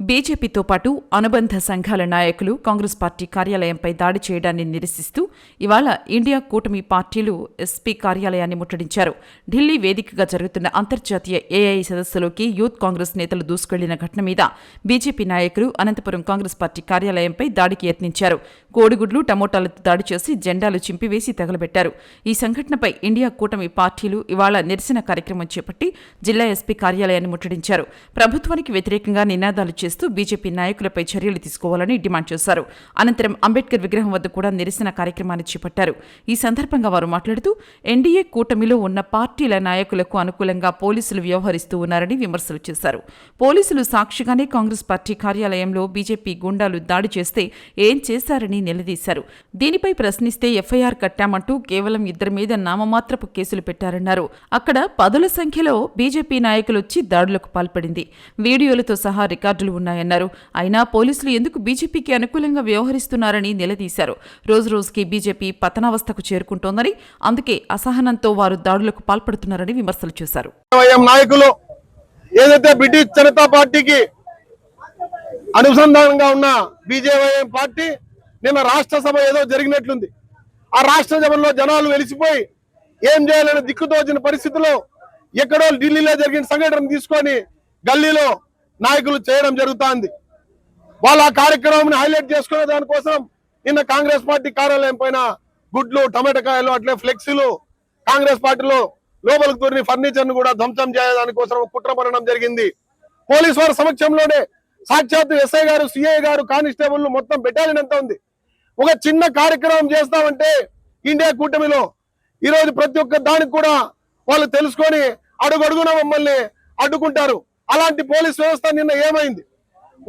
బీజేపీతో పాటు అనుబంధ సంఘాల నాయకులు కాంగ్రెస్ పార్టీ కార్యాలయంపై దాడి చేయడాన్ని నిరసిస్తూ ఇవాళ ఇండియా కూటమి పార్టీలు ఎస్పీ కార్యాలయాన్ని ముట్టడించారు. ఢిల్లీ వేదికగా జరుగుతున్న అంతర్జాతీయ ఏఐ సదస్సులోకి యూత్ కాంగ్రెస్ నేతలు దూసుకెళ్లిన ఘటన మీద బీజేపీ నాయకులు అనంతపురం కాంగ్రెస్ పార్టీ కార్యాలయంపై దాడికి యత్నించారు. కోడిగుడ్లు, టమోటాలతో దాడి చేసి జెండాలు చింపివేసి తగలబెట్టారు. ఈ సంఘటనపై ఇండియా కూటమి పార్టీలు ఇవాళ నిరసన కార్యక్రమం చేపట్టి జిల్లా ఎస్పీ కార్యాలయాన్ని ముట్టడించారు. ప్రభుత్వానికి వ్యతిరేకంగా నినాదాలు చేస్తూ బీజేపీ నాయకులపై చర్యలు తీసుకోవాలని డిమాండ్ చేశారు. అనంతరం అంబేద్కర్ విగ్రహం వద్ద కూడా నిరసన కార్యక్రమాన్ని చేపట్టారు. ఈ సందర్భంగా వారు మాట్లాడుతూ ఎన్డీఏ కూటమిలో ఉన్న పార్టీల నాయకులకు అనుకూలంగా పోలీసులు వ్యవహరిస్తూ ఉన్నారని విమర్శలు చేశారు. పోలీసులు సాక్షిగానే కాంగ్రెస్ పార్టీ కార్యాలయంలో బీజేపీ గుండాలు దాడి చేస్తే ఏం చేశారని నిలదీశారు. దీనిపై ప్రశ్నిస్తే ఎఫ్ఐఆర్ కట్టామంటూ కేవలం 2 మీద నామమాత్రపు కేసులు పెట్టారన్నారు. అక్కడ పదుల సంఖ్యలో బీజేపీ నాయకులొచ్చి దాడులకు పాల్పడింది. వీడియోలతో సహా రికార్డులు ఉన్నాయన్నారు. అయినా పోలీసులు ఎందుకు బీజేపీకి అనుకూలంగా వ్యవహరిస్తున్నారని నిలదీశారు. రోజురోజుకి బీజేపీ పతనావస్థకు చేరుకుంటోందని, అందుకే అసహనంతో వారు దాడులకు పాల్పడుతున్నారని విమర్శలు చేశారు. నాయకులు ఏదైతే బ్రిటిష్ జనతా పార్టీకి అనుసంధానంగా ఉన్న బీజేవైఎం పార్టీ నిన్న రాష్ట్ర సభ ఏదో జరిగినట్లుంది. ఆ రాష్ట్ర సభలో జనాలు వెలిసిపోయి ఏం చేయాలని దిక్కుతోచిన పరిస్థితిలో ఎక్కడో ఢిల్లీలో జరిగిన సంఘటన తీసుకొని గల్లీలో నాయకులు చేయడం జరుగుతోంది. వాళ్ళ ఆ కార్యక్రమాన్ని హైలైట్ చేసుకునే దానికోసం నిన్న కాంగ్రెస్ పార్టీ కార్యాలయం పైన గుడ్లు, టమాటకాయలు, అట్లే ఫ్లెక్సీలు, కాంగ్రెస్ పార్టీలో లోపలికి తోరిని ఫర్నిచర్ ను కూడా ధ్వంసం చేయడానికోసం కుట్ర పడడం జరిగింది. పోలీసు వారి సమక్షంలోనే సాక్షాత్తు ఎస్ఐ గారు, సిఐ గారు, కానిస్టేబుల్ మొత్తం బెటాలియన్ అంతా ఉంది. ఒక చిన్న కార్యక్రమం చేస్తామంటే ఇండియా కూటమిలో ఈరోజు ప్రతి ఒక్క దానికి కూడా వాళ్ళు తెలుసుకొని అడుగడుగున మమ్మల్ని అడ్డుకుంటారు. అలాంటి పోలీస్ వ్యవస్థ నిన్న ఏమైంది?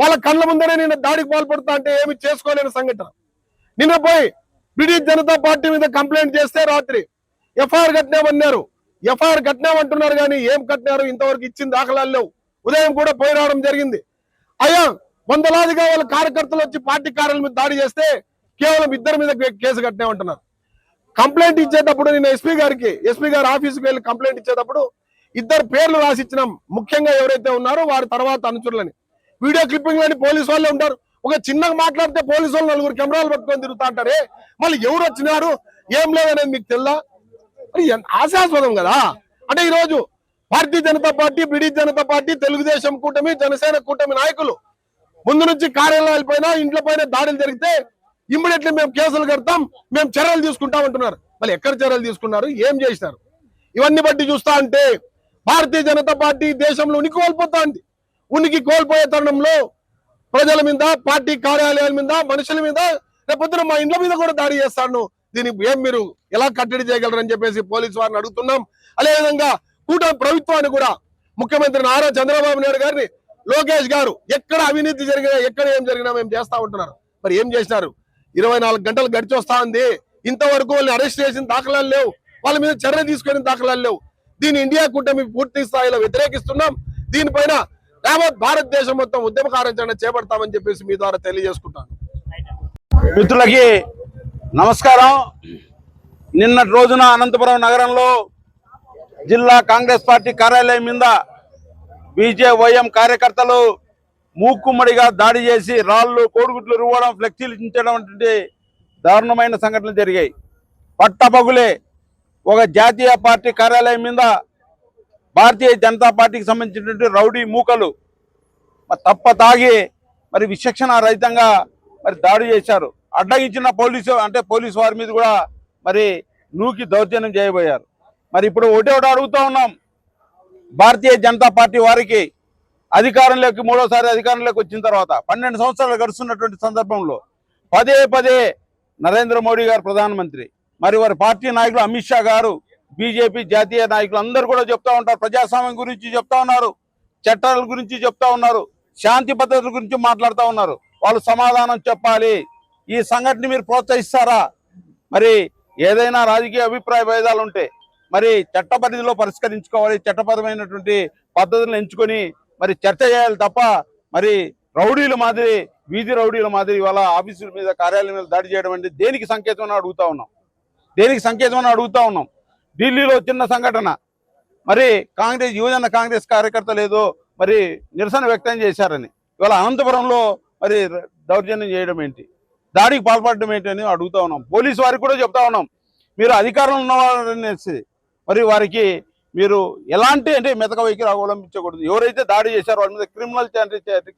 వాళ్ళ కళ్ళ ముందరే నిన్న దాడికి పాల్పడుతా అంటే ఏమి చేసుకోలేని సంఘటన. నిన్న పోయి బ్రిటిష్ జనతా పార్టీ మీద కంప్లైంట్ చేస్తే రాత్రి ఎఫ్ఐఆర్ కట్టినామన్నారు. ఎఫ్ఐఆర్ కట్టినామంటున్నారు కానీ ఏం కట్టినారు ఇంతవరకు ఇచ్చిన దాఖలాలు లేవు. ఉదయం కూడా పోయి రావడం జరిగింది. అయ్యా, వందలాదిగా వాళ్ళ కార్యకర్తలు వచ్చి పార్టీ కార్యాలయం మీద దాడి చేస్తే కేవలం 2 మీద కేసు కట్టినామంటున్నారు. కంప్లైంట్ ఇచ్చేటప్పుడు నేను ఎస్పీ గారి ఆఫీసుకు వెళ్ళి కంప్లైంట్ ఇచ్చేటప్పుడు 2 పేర్లు రాసిచ్చినాం. ముఖ్యంగా ఎవరైతే ఉన్నారో వారి తర్వాత అనుచరులని. వీడియో క్లిప్పింగ్ లని పోలీసు వాళ్ళే ఉంటారు. ఒక చిన్నగా మాట్లాడితే పోలీసు వాళ్ళు 4 కెమెరాలు పట్టుకొని తిరుగుతా అంటారే, మళ్ళీ ఎవరు వచ్చినారు ఏం లేదనేది మీకు తెల్లా? ఆశాస్పదం కదా. అంటే ఈరోజు Bharatiya Janata party, British Janata party, Telugu Desam కూటమి, జనసేన కూటమి నాయకులు ముందు నుంచి కార్యాలయాల పైన, ఇంట్ల పైన దాడులు జరిగితే ఇమ్మీడియట్లీ మేము కేసులు కడతాం, మేము చర్యలు తీసుకుంటాం అంటున్నారు. మళ్ళీ ఎక్కడ చర్యలు తీసుకున్నారు, ఏం చేసినారు? ఇవన్నీ బట్టి చూస్తా అంటే భారతీయ జనతా పార్టీ దేశంలో ఉనికి కోల్పోతా ఉంది. ఉనికి కోల్పోయే తరుణంలో ప్రజల మీద, పార్టీ కార్యాలయాల మీద, మనుషుల మీద, రేపొద్దున మా ఇండ్ల మీద కూడా దాడి చేస్తాను. దీనికి ఏం మీరు ఎలా కట్టడి చేయగలరని చెప్పేసి పోలీసు వారిని అడుగుతున్నాం. అదేవిధంగా కూటమి ప్రభుత్వాన్ని కూడా, ముఖ్యమంత్రి నారా చంద్రబాబు నాయుడు గారిని, లోకేష్ గారు ఎక్కడ అవినీతి జరిగినా, ఎక్కడ ఏం జరిగినా మేము చేస్తా ఉంటున్నారు. మరి ఏం చేసినారు? 24 గంటలు గడిచి వస్తా ఉంది. ఇంతవరకు వాళ్ళని అరెస్ట్ చేసిన దాఖలాలు లేవు, వాళ్ళ మీద చర్య తీసుకునే దాఖలాలు లేవు. దీని ఇండియా కూటమి పూర్తి స్థాయిలో వ్యతిరేకిస్తున్నాం. దీనిపైన యావత్ భారతదేశం మొత్తం ఉద్యమ కార్యాచరణ చేపడతామని చెప్పేసి మీ ద్వారా తెలియజేసుకుంటాను. మిత్రులకి నమస్కారం. నిన్నటి రోజున అనంతపురం నగరంలో జిల్లా కాంగ్రెస్ పార్టీ కార్యాలయం మీద బీజేవైఎం కార్యకర్తలు మూకుమ్మడిగా దాడి చేసి రాళ్లు, కోడిగుడ్లు రువ్వడం, ఫ్లెక్సీలు చించడం వంటి దారుణమైన సంఘటనలు జరిగాయి. పట్టపగులే ఒక జాతీయ పార్టీ కార్యాలయం మీద భారతీయ జనతా పార్టీకి సంబంధించినటువంటి రౌడీ మూకలు తప్ప తాగి మరి విచక్షణ రహితంగా మరి దాడి చేశారు. అడ్డగించిన పోలీసు వారి మీద కూడా మరి నూకి దౌర్జన్యం చేయబోయారు. మరి ఇప్పుడు ఒకటి అడుగుతూ ఉన్నాం, భారతీయ జనతా పార్టీ వారికి అధికారంలోకి 3వసారి అధికారంలోకి వచ్చిన తర్వాత 12 సంవత్సరాలు గడుస్తున్నటువంటి సందర్భంలో పదే నరేంద్ర మోడీ గారు ప్రధానమంత్రి, మరి వారి పార్టీ నాయకులు అమిత్ షా గారు, బీజేపీ జాతీయ నాయకులు అందరూ కూడా చెప్తా ఉంటారు. ప్రజాస్వామ్యం గురించి చెప్తా ఉన్నారు, చట్టాల గురించి చెప్తా ఉన్నారు, శాంతి భద్రతల గురించి మాట్లాడుతూ ఉన్నారు. వాళ్ళు సమాధానం చెప్పాలి. ఈ సంఘటన మీరు ప్రోత్సహిస్తారా? మరి ఏదైనా రాజకీయ అభిప్రాయ భేదాలు ఉంటే మరి చట్ట పరిధిలో పరిష్కరించుకోవాలి. చట్టపరమైనటువంటి పద్ధతులను ఎంచుకొని మరి చర్చ చేయాలి తప్ప మరి రౌడీల మాదిరి, వీధి రౌడీల మాదిరి వాళ్ళ ఆఫీసుల మీద, కార్యాలయం మీద దాడి చేయడం అంటే దేనికి సంకేతం అని అడుగుతా ఉన్నాం. ఢిల్లీలో చిన్న సంఘటన, మరి యువజన కాంగ్రెస్ కార్యకర్తలు ఏదో మరి నిరసన వ్యక్తం చేశారని, ఇవాళ అనంతపురంలో మరి దౌర్జన్యం చేయడం ఏంటి, దాడికి పాల్పడడం ఏంటి అని అడుగుతా ఉన్నాం. పోలీసు వారికి కూడా చెప్తా ఉన్నాం, మీరు అధికారంలో ఉన్నవారనేసి మరి వారికి మీరు ఎలాంటి అంటే మెతక వైఖరి అవలంబించకూడదు. ఎవరైతే దాడి చేశారో వాళ్ళ మీద క్రిమినల్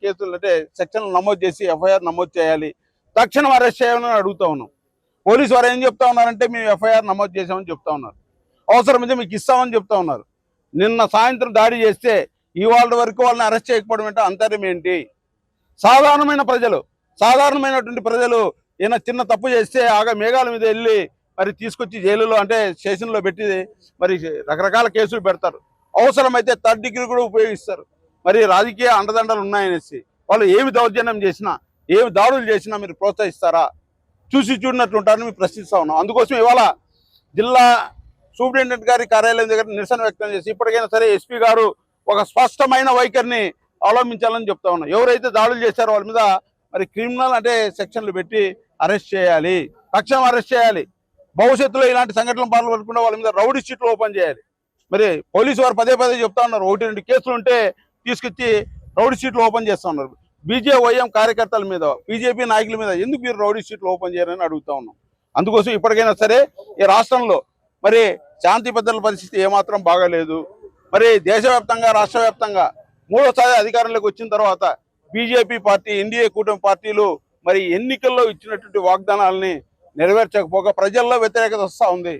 కేసులు అంటే సెక్షన్లు నమోదు చేసి ఎఫ్ఐఆర్ నమోదు చేయాలి, తక్షణం అరెస్ట్ చేయాలని అడుగుతా ఉన్నాం. పోలీసు వారు ఏం చెప్తా ఉన్నారంటే మేము ఎఫ్ఐఆర్ నమోదు చేసామని చెప్తా ఉన్నారు, అవసరమైతే మీకు ఇస్తామని చెప్తా ఉన్నారు. నిన్న సాయంత్రం దాడి చేస్తే ఇవాళ వరకు వాళ్ళని అరెస్ట్ చేయకపోవడం అంటే అంతర్యం ఏంటి? సాధారణమైనటువంటి ప్రజలు ఏమైనా చిన్న తప్పు చేస్తే ఆగా మేఘాల మీద వెళ్ళి మరి తీసుకొచ్చి జైలులో అంటే స్టేషన్లో పెట్టి మరి రకరకాల కేసులు పెడతారు, అవసరమైతే థర్డ్ డిగ్రీ కూడా ఉపయోగిస్తారు. మరి రాజకీయ అండదండలు ఉన్నాయనేసి వాళ్ళు ఏమి దౌర్జన్యం చేసినా ఏమి దాడులు చేసినా మీరు ప్రోత్సహిస్తారా? చూసి చూడనట్లుంటారని మేము ప్రశ్నిస్తా ఉన్నాం. అందుకోసం ఇవాళ జిల్లా సూపరింటెండెంట్ గారి కార్యాలయం దగ్గర నిరసన వ్యక్తం చేసి ఇప్పటికైనా సరే ఎస్పీ గారు ఒక స్పష్టమైన వైఖరిని అవలంబించాలని చెప్తా ఉన్నాం. ఎవరైతే దాడులు చేశారో వాళ్ళ మీద మరి క్రిమినల్ అంటే సెక్షన్లు పెట్టి అరెస్ట్ చేయాలి, తక్షణం అరెస్ట్ చేయాలి. భవిష్యత్తులో ఇలాంటి సంఘటనలు పాల్పడకుండా వాళ్ళ మీద రౌడీ షీట్లు ఓపెన్ చేయాలి. మరి పోలీసు వారు పదే చెప్తా ఉన్నారు, 1-2 కేసులు ఉంటే తీసుకొచ్చి రౌడీ షీట్లు ఓపెన్ చేస్తా ఉన్నారు. బీజేవైఎం కార్యకర్తల మీద, బీజేపీ నాయకుల మీద ఎందుకు మీరు రౌడీ షీట్లు ఓపెన్ చేయాలని అడుగుతా ఉన్నాం. అందుకోసం ఇప్పటికైనా సరే ఈ రాష్ట్రంలో మరి శాంతి భద్రతల పరిస్థితి ఏమాత్రం బాగాలేదు. మరి దేశవ్యాప్తంగా రాష్ట్ర వ్యాప్తంగా మూడోసారి అధికారంలోకి వచ్చిన తర్వాత బీజేపీ పార్టీ, ఎన్డీఏ కూటమి పార్టీలు మరి ఎన్నికల్లో ఇచ్చినటువంటి వాగ్దానాలని నెరవేర్చకపోగా ప్రజల్లో వ్యతిరేకత వస్తూ ఉంది,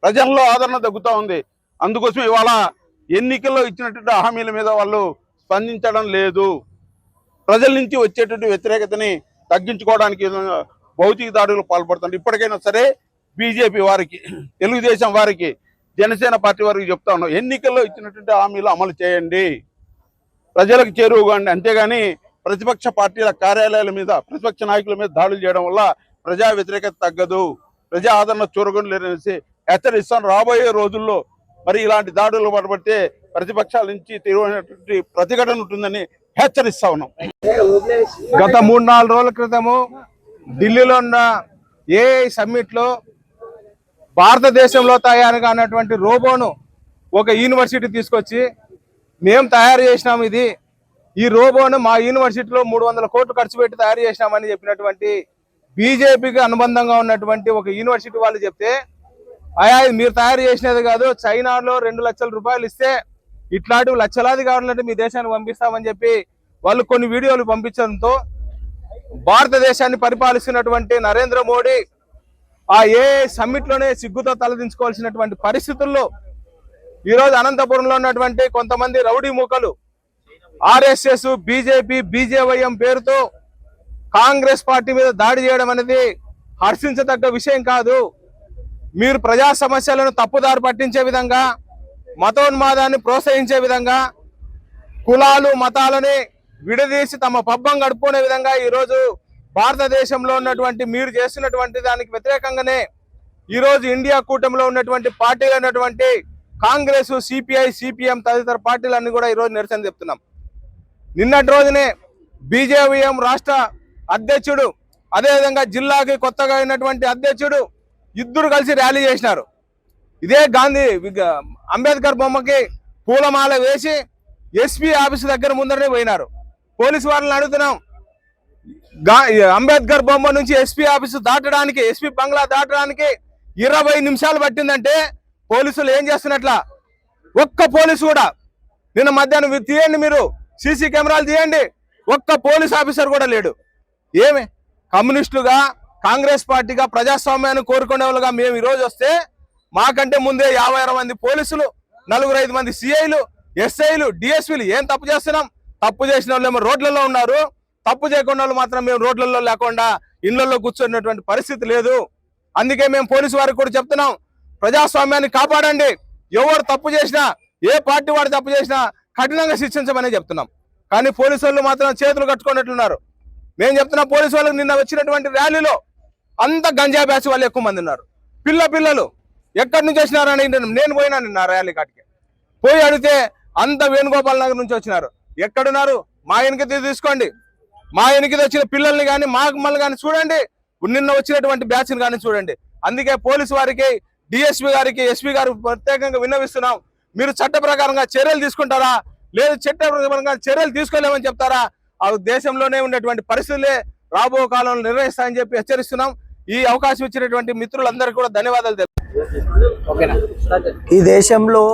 ప్రజల్లో ఆదరణ తగ్గుతూ ఉంది. అందుకోసం ఇవాళ ఎన్నికల్లో ఇచ్చినటువంటి హామీల మీద వాళ్ళు స్పందించడం లేదు. ప్రజల నుంచి వచ్చేటువంటి వ్యతిరేకతని తగ్గించుకోవడానికి భౌతిక దాడులకు పాల్పడుతుంది. ఇప్పటికైనా సరే బీజేపీ వారికి, తెలుగుదేశం వారికి, జనసేన పార్టీ వారికి చెప్తా ఉన్నాం, ఎన్నికల్లో ఇచ్చినటువంటి హామీలు అమలు చేయండి, ప్రజలకు చేరువగాండి. అంతేగాని ప్రతిపక్ష పార్టీల కార్యాలయాల మీద, ప్రతిపక్ష నాయకుల మీద దాడులు చేయడం వల్ల ప్రజా వ్యతిరేకత తగ్గదు, ప్రజా ఆదరణ చూరగొని లేరనేసి హెచ్చరిస్తాను. రాబోయే రోజుల్లో మరి ఇలాంటి దాడులు పడబడితే ప్రతిపక్షాల నుంచి తీవ్రమైనటువంటి ప్రతిఘటన ఉంటుందని హెచ్చరిస్తా ఉన్నాం. గత 3-4 రోజుల క్రితము ఢిల్లీలో ఉన్న ఏఐ సమ్మిట్లో భారతదేశంలో తయారు కానటువంటి రోబోను ఒక యూనివర్సిటీ తీసుకొచ్చి మేము తయారు చేసినాం, ఈ రోబోను మా యూనివర్సిటీలో 300 కోట్లు ఖర్చు పెట్టి తయారు చేసినామని చెప్పినటువంటి బీజేపీకి అనుబంధంగా ఉన్నటువంటి ఒక యూనివర్సిటీ వాళ్ళు చెప్తే, అయా ఇది మీరు తయారు చేసినది కాదు, చైనాలో 2 లక్షల రూపాయలు ఇస్తే ఇట్లాంటివి లక్షలాది కావాలంటే మీ దేశానికి పంపిస్తామని చెప్పి వాళ్ళు కొన్ని వీడియోలు పంపించడంతో భారతదేశాన్ని పరిపాలిస్తున్నటువంటి నరేంద్ర మోడీ ఆ ఏఐ సమ్మిట్లోనే సిగ్గుతో తలదించుకోవాల్సినటువంటి పరిస్థితుల్లో ఈరోజు అనంతపురంలో ఉన్నటువంటి కొంతమంది రౌడీ మూకలు ఆర్ఎస్ఎస్, బీజేపీ, బీజేవైఎం పేరుతో కాంగ్రెస్ పార్టీ మీద దాడి చేయడం అనేది హర్షించదగ్గ విషయం కాదు. మీరు ప్రజా సమస్యలను తప్పుదారి పట్టించే విధంగా, మతోన్మాదాన్ని ప్రోత్సహించే విధంగా, కులాలు మతాలని విడదీసి తమ పబ్బం గడుపుకునే విధంగా ఈరోజు భారతదేశంలో ఉన్నటువంటి మీరు చేస్తున్నటువంటి దానికి వ్యతిరేకంగానే ఈరోజు ఇండియా కూటమిలో ఉన్నటువంటి పార్టీలు ఉన్నటువంటి కాంగ్రెస్, సిపిఐ, సిపిఎం తదితర పార్టీలన్నీ కూడా ఈరోజు నిరసన చెప్తున్నాం. నిన్నటి రోజునే బీజేవైఎం రాష్ట్ర అధ్యక్షుడు, అదేవిధంగా జిల్లాకి కొత్తగా అయినటువంటి అధ్యక్షుడు ఇద్దరు కలిసి ర్యాలీ చేసినారు. ఇదే గాంధీ అంబేద్కర్ బొమ్మకి పూలమాల వేసి ఎస్పీ ఆఫీసు దగ్గర ముందరనే పోయినారు. పోలీసు వాళ్ళని అడుగుతున్నాం, అంబేద్కర్ బొమ్మ నుంచి ఎస్పీ ఆఫీసు దాటడానికి, ఎస్పీ బంగ్లా దాటడానికి 20 నిమిషాలు పట్టిందంటే పోలీసులు ఏం చేస్తున్నట్లా? ఒక్క పోలీసు కూడా నిన్న మధ్యాహ్నం తీయండి, మీరు సీసీ కెమెరాలు తీయండి, ఒక్క పోలీస్ ఆఫీసర్ కూడా లేడు. ఏమి కమ్యూనిస్టులుగా, కాంగ్రెస్ పార్టీగా, ప్రజాస్వామ్యాన్ని కోరుకునే వాళ్ళుగా మేము ఈరోజు వస్తే మాకంటే ముందే 50-60 మంది పోలీసులు, 4-5 మంది సిఐలు, ఎస్ఐలు, డిఎస్పీలు ఏం తప్పు చేస్తున్నాం? తప్పు చేసిన వాళ్ళు ఏమో రోడ్లలో ఉన్నారు, తప్పు చేయకుండా వాళ్ళు మాత్రం మేము రోడ్లలో లేకుండా ఇళ్లలో కూర్చున్నటువంటి పరిస్థితి లేదు. అందుకే మేము పోలీసు వారికి కూడా చెప్తున్నాం, ప్రజాస్వామ్యాన్ని కాపాడండి, ఎవరు తప్పు చేసినా, ఏ పార్టీ వాడు తప్పు చేసినా కఠినంగా శిక్షించమని చెప్తున్నాం. కానీ పోలీసు వాళ్ళు మాత్రం చేతులు కట్టుకున్నట్లున్నారు. మేము చెప్తున్నాం, పోలీసు వాళ్ళకి నిన్న వచ్చినటువంటి ర్యాలీలో అంత గంజా బ్యాచ్ వాళ్ళు ఎక్కువ మంది ఉన్నారు. పిల్లలు ఎక్కడి నుంచి వచ్చినారని నేను పోయినా నిన్న ర్యాలీ కాటికి పోయి అడిగితే అంత వేణుగోపాల్ నగర్ నుంచి వచ్చినారు. ఎక్కడున్నారు? మా ఎన్నికకి తీసుకోండి, మా ఎన్నికకి వచ్చిన పిల్లల్ని కానీ మమ్మల్ని కానీ చూడండి, నిన్న వచ్చినటువంటి బ్యాచ్ని కానీ చూడండి. అందుకే పోలీసు వారికి, డిఎస్పీ గారికి, ఎస్పీ గారికి ప్రత్యేకంగా విన్నవిస్తున్నాం, మీరు చట్ట ప్రకారంగా చర్యలు తీసుకుంటారా, లేదు చట్ట ప్రకారంగా చర్యలు తీసుకోలేమని చెప్తారా? ఆ దేశంలోనే ఉన్నటువంటి పరిస్థితులే రాబో కాలంలో నిర్వహిస్తాయని చెప్పి హెచ్చరిస్తున్నాం. ఈ అవకాశం ఇచ్చినటువంటి మిత్రులందరికీ కూడా ధన్యవాదాలు ఈ దేశంలో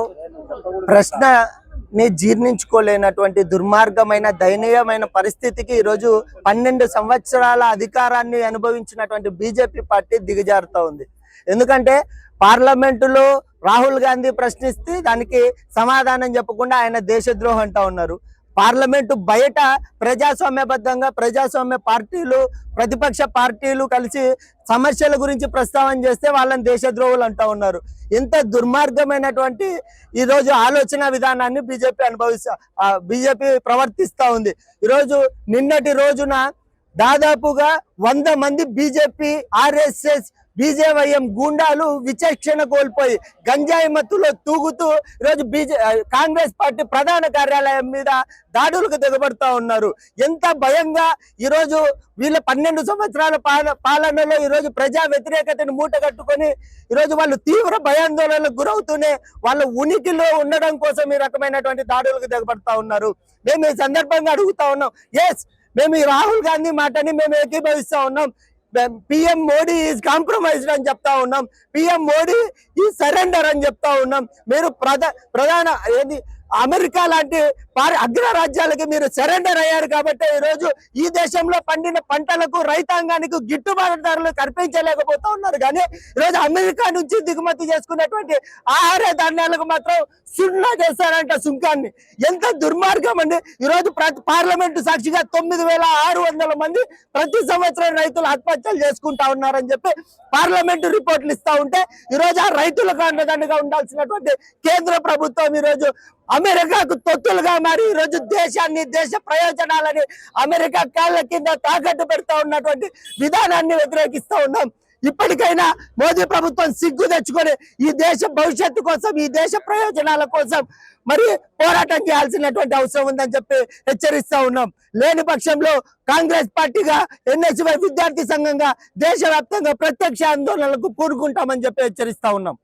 ప్రశ్నని జీర్ణించుకోలేనటువంటి దుర్మార్గమైన దయనీయమైన పరిస్థితికి ఈరోజు 12 సంవత్సరాల అధికారాన్ని అనుభవించినటువంటి బీజేపీ పార్టీ దిగజారుతా ఉంది. ఎందుకంటే పార్లమెంటులో రాహుల్ గాంధీ ప్రశ్నిస్తే దానికి సమాధానం చెప్పకుండా ఆయన దేశద్రోహం అంటా ఉన్నారు. పార్లమెంటు బయట ప్రజాస్వామ్యబద్ధంగా ప్రజాస్వామ్య పార్టీలు ప్రతిపక్ష పార్టీలు కలిసి సమస్యల గురించి ప్రస్తావన చేస్తే వాళ్ళని దేశద్రోహులు అంటా ఉన్నారు. ఇంత దుర్మార్గమైనటువంటి ఈరోజు ఆలోచన విధానాన్ని బీజేపీ ప్రవర్తిస్తూ ఉంది. ఈరోజు నిన్నటి రోజున దాదాపుగా 100 మంది బీజేపీ ఆర్ఎస్ఎస్ బీజేవైఎం గూండాలు విచక్షణ కోల్పోయి గంజాయి మత్తులో తూగుతూ ఈరోజు కాంగ్రెస్ పార్టీ ప్రధాన కార్యాలయం మీద దాడులకు దిగబడుతూ ఉన్నారు. ఎంత భయంగా ఈరోజు వీళ్ళ 12 సంవత్సరాల పాలనలో ఈరోజు ప్రజా వ్యతిరేకతను మూట కట్టుకొని ఈరోజు వాళ్ళు తీవ్ర భయాందోళనలకు గురవుతూనే వాళ్ళ ఉనికిలో ఉండడం కోసం ఈ రకమైనటువంటి దాడులకు దిగబడుతూ ఉన్నారు. మేము ఈ సందర్భంగా అడుగుతా ఉన్నాం. మేము ఈ రాహుల్ గాంధీ మాటని మేము ఏకీభవిస్తా ఉన్నాం. పిఎం మోడీ ఈజ్ కాంప్రమైజ్డ్ అని చెప్తా ఉన్నాం. పిఎం మోడీ ఈ సరెండర్ అని చెప్తా ఉన్నాం. మీరు ప్రధాన ఏది అమెరికా లాంటి అగ్రరాజ్యాలకి మీరు సరెండర్ అయ్యారు కాబట్టి ఈరోజు ఈ దేశంలో పండిన పంటలకు రైతాంగానికి గిట్టుబాటు ధరలు కల్పించలేకపోతా ఉన్నారు. కానీ ఈరోజు అమెరికా నుంచి దిగుమతి చేసుకున్నటువంటి ఆహార ధాన్యాలకు మాత్రం సున్నా చేస్తారంట సుంకాన్ని. ఎంత దుర్మార్గం అండి. ఈరోజు పార్లమెంటు సాక్షిగా 9,600 మంది ప్రతి సంవత్సరం రైతులు ఆత్మహత్యలు చేసుకుంటా ఉన్నారని చెప్పి పార్లమెంటు రిపోర్ట్లు ఇస్తా ఉంటే ఈరోజు ఆ రైతులకు అండదండగా ఉండాల్సినటువంటి కేంద్ర ప్రభుత్వం ఈరోజు అమెరికాకు తొత్తులుగా మారి ఈరోజు దేశాన్ని దేశ ప్రయోజనాలని అమెరికా కాళ్ళ కింద తాకట్టు పెడతా ఉన్నటువంటి విధానాన్ని వ్యతిరేకిస్తూ ఉన్నాం. ఇప్పటికైనా మోదీ ప్రభుత్వం సిగ్గు తెచ్చుకొని ఈ దేశ భవిష్యత్తు కోసం ఈ దేశ ప్రయోజనాల కోసం మరి పోరాటం చేయాల్సినటువంటి అవసరం ఉందని చెప్పి హెచ్చరిస్తా ఉన్నాం. లేని పక్షంలో కాంగ్రెస్ పార్టీగా ఎన్ఎస్వై విద్యార్థి సంఘంగా దేశవ్యాప్తంగా ప్రత్యక్ష ఆందోళనలకు పూనుకుంటామని చెప్పి హెచ్చరిస్తా ఉన్నాం.